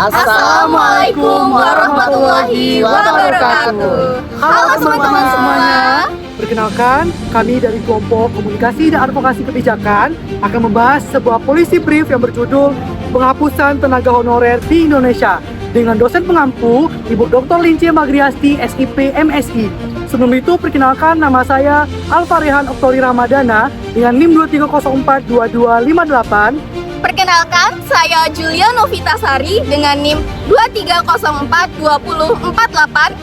Assalamualaikum warahmatullahi wabarakatuh. Halo teman-teman semuanya. Perkenalkan, kami dari kelompok komunikasi dan advokasi kebijakan akan membahas sebuah policy brief yang berjudul Penghapusan Tenaga Honorer di Indonesia dengan dosen pengampu Ibu Dr. Lince Magriasti, SIP, MSI. Sebelum itu, perkenalkan nama saya Alfarehan Oktori Ramadana dengan NIM 23042258. Perkenalkan, saya Julia Novitasari dengan NIM 23042048.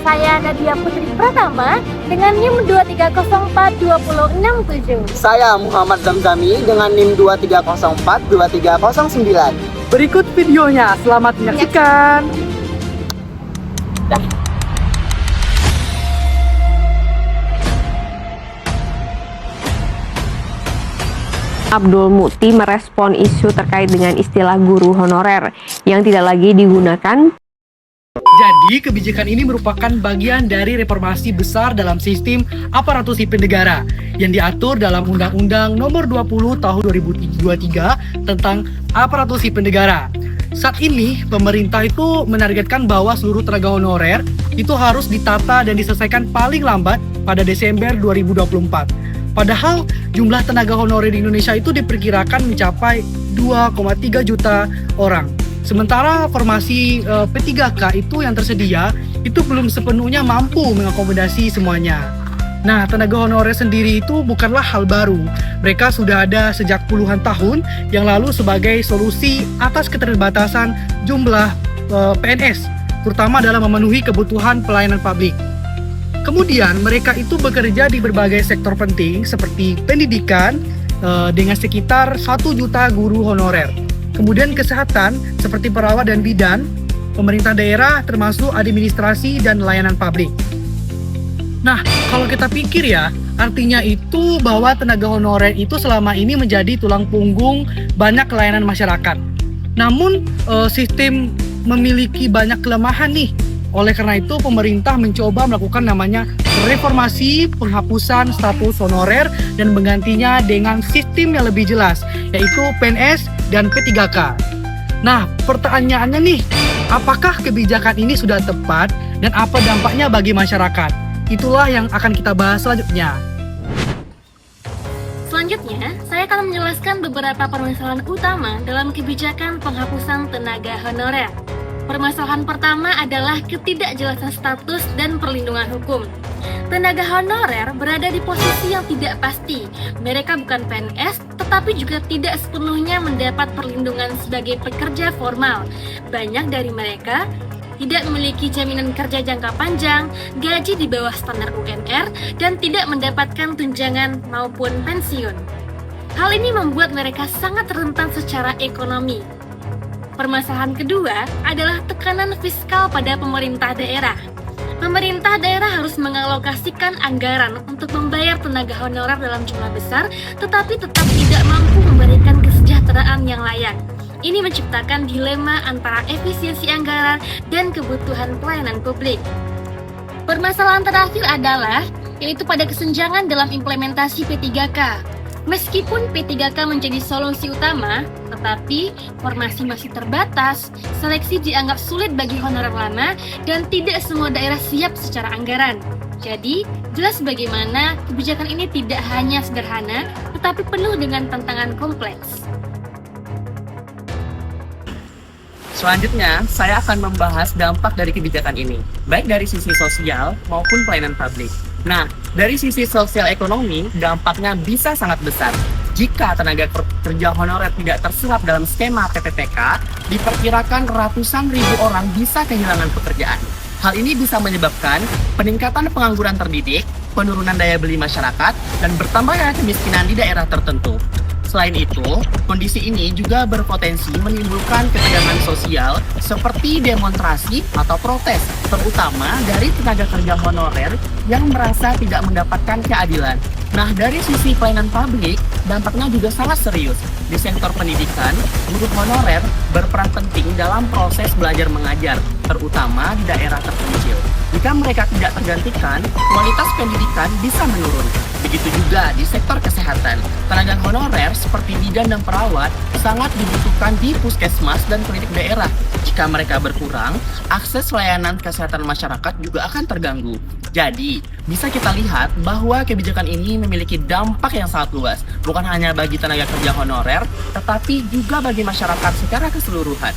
Saya Nadia Putri Pratama dengan NIM 23042067. Saya Muhammad Zamzami dengan NIM 23042309. Berikut videonya, selamat menyaksikan. Abdul Mukti merespon isu terkait dengan istilah guru honorer yang tidak lagi digunakan. Jadi, kebijakan ini merupakan bagian dari reformasi besar dalam sistem aparatur sipil negara yang diatur dalam Undang-Undang Nomor 20 Tahun 2023 tentang aparatur sipil negara. Saat ini, pemerintah itu menargetkan bahwa seluruh tenaga honorer itu harus ditata dan diselesaikan paling lambat pada Desember 2024. Padahal jumlah tenaga honorer di Indonesia itu diperkirakan mencapai 2,3 juta orang. Sementara formasi P3K itu yang tersedia itu belum sepenuhnya mampu mengakomodasi semuanya. Nah, tenaga honorer sendiri itu bukanlah hal baru. Mereka sudah ada sejak puluhan tahun yang lalu sebagai solusi atas keterbatasan jumlah PNS, terutama dalam memenuhi kebutuhan pelayanan publik. Kemudian mereka itu bekerja di berbagai sektor penting seperti pendidikan dengan sekitar 1 juta guru honorer. Kemudian kesehatan seperti perawat dan bidan, pemerintah daerah termasuk administrasi dan layanan publik. Nah, kalau kita pikir ya, artinya itu bahwa tenaga honorer itu selama ini menjadi tulang punggung banyak layanan masyarakat. Namun sistem memiliki banyak kelemahan nih. Oleh karena itu, pemerintah mencoba melakukan namanya reformasi penghapusan status honorer dan menggantinya dengan sistem yang lebih jelas, yaitu PNS dan P3K. Nah, pertanyaannya nih, apakah kebijakan ini sudah tepat dan apa dampaknya bagi masyarakat? Itulah yang akan kita bahas selanjutnya. Selanjutnya, saya akan menjelaskan beberapa permasalahan utama dalam kebijakan penghapusan tenaga honorer. Permasalahan pertama adalah ketidakjelasan status dan perlindungan hukum. Tenaga honorer berada di posisi yang tidak pasti. Mereka bukan PNS, tetapi juga tidak sepenuhnya mendapat perlindungan sebagai pekerja formal. Banyak dari mereka tidak memiliki jaminan kerja jangka panjang, gaji di bawah standar UMR, dan tidak mendapatkan tunjangan maupun pensiun. Hal ini membuat mereka sangat rentan secara ekonomi. Permasalahan kedua adalah tekanan fiskal pada pemerintah daerah. Pemerintah daerah harus mengalokasikan anggaran untuk membayar tenaga honorer dalam jumlah besar, tetapi tetap tidak mampu memberikan kesejahteraan yang layak. Ini menciptakan dilema antara efisiensi anggaran dan kebutuhan pelayanan publik. Permasalahan terakhir adalah yaitu pada kesenjangan dalam implementasi P3K. Meskipun P3K menjadi solusi utama, tetapi formasi masih terbatas, seleksi dianggap sulit bagi honorer lama, dan tidak semua daerah siap secara anggaran. Jadi, jelas bagaimana kebijakan ini tidak hanya sederhana, tetapi penuh dengan tantangan kompleks. Selanjutnya, saya akan membahas dampak dari kebijakan ini, baik dari sisi sosial maupun pelayanan publik. Nah, dari sisi sosial ekonomi, dampaknya bisa sangat besar. Jika tenaga kerja honorer tidak terserap dalam skema PPPK, diperkirakan ratusan ribu orang bisa kehilangan pekerjaan. Hal ini bisa menyebabkan peningkatan pengangguran terdidik, penurunan daya beli masyarakat, dan bertambahnya kemiskinan di daerah tertentu. Selain itu, kondisi ini juga berpotensi menimbulkan ketegangan sosial seperti demonstrasi atau protes, terutama dari tenaga kerja honorer yang merasa tidak mendapatkan keadilan. Nah, dari sisi pelayanan publik, dampaknya juga sangat serius. Di sektor pendidikan, guru honorer berperan penting dalam proses belajar mengajar, terutama di daerah terpencil. Jika mereka tidak tergantikan, kualitas pendidikan bisa menurun. Begitu juga di sektor kesehatan. Tenaga honorer seperti bidan dan perawat sangat dibutuhkan di puskesmas dan klinik daerah. Jika mereka berkurang, akses layanan kesehatan masyarakat juga akan terganggu. Jadi, bisa kita lihat bahwa kebijakan ini memiliki dampak yang sangat luas, bukan hanya bagi tenaga kerja honorer, tetapi juga bagi masyarakat secara keseluruhan.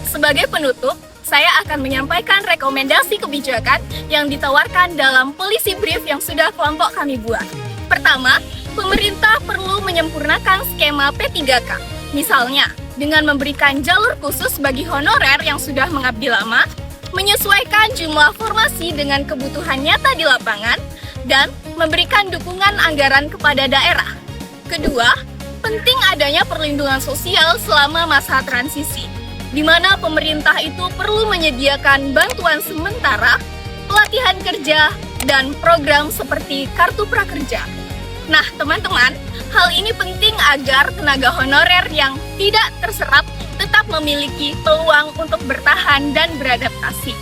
Sebagai penutup, saya akan menyampaikan rekomendasi kebijakan yang ditawarkan dalam Policy Brief yang sudah kelompok kami buat. Pertama, pemerintah perlu menyempurnakan skema P3K. Misalnya, dengan memberikan jalur khusus bagi honorer yang sudah mengabdi lama, menyesuaikan jumlah formasi dengan kebutuhan nyata di lapangan, dan memberikan dukungan anggaran kepada daerah. Kedua, penting adanya perlindungan sosial selama masa transisi, di mana pemerintah itu perlu menyediakan bantuan sementara, pelatihan kerja, dan program seperti Kartu Prakerja. Nah, teman-teman, hal ini penting agar tenaga honorer yang tidak terserap tetap memiliki peluang untuk bertahan dan beradaptasi.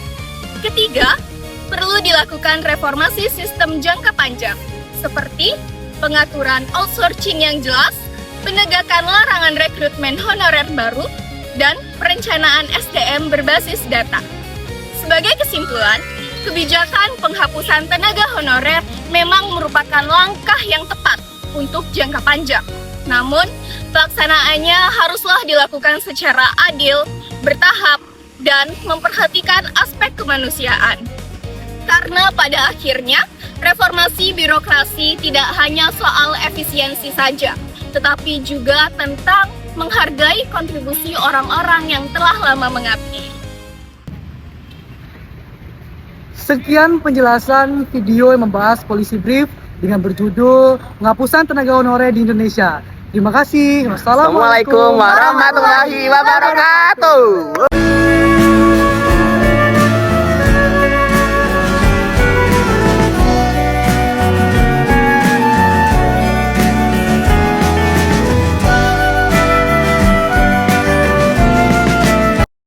Ketiga, perlu dilakukan reformasi sistem jangka panjang, seperti pengaturan outsourcing yang jelas, penegakan larangan rekrutmen honorer baru, dan perencanaan SDM berbasis data. Sebagai kesimpulan, kebijakan penghapusan tenaga honorer memang merupakan langkah yang tepat untuk jangka panjang. Namun, pelaksanaannya haruslah dilakukan secara adil, bertahap, dan memperhatikan aspek kemanusiaan. Karena pada akhirnya, reformasi birokrasi tidak hanya soal efisiensi saja, tetapi juga tentang menghargai kontribusi orang-orang yang telah lama mengabdi. Sekian penjelasan video yang membahas Policy Brief dengan berjudul Penghapusan Tenaga Honorer di Indonesia. Terima kasih. Assalamualaikum warahmatullahi wabarakatuh.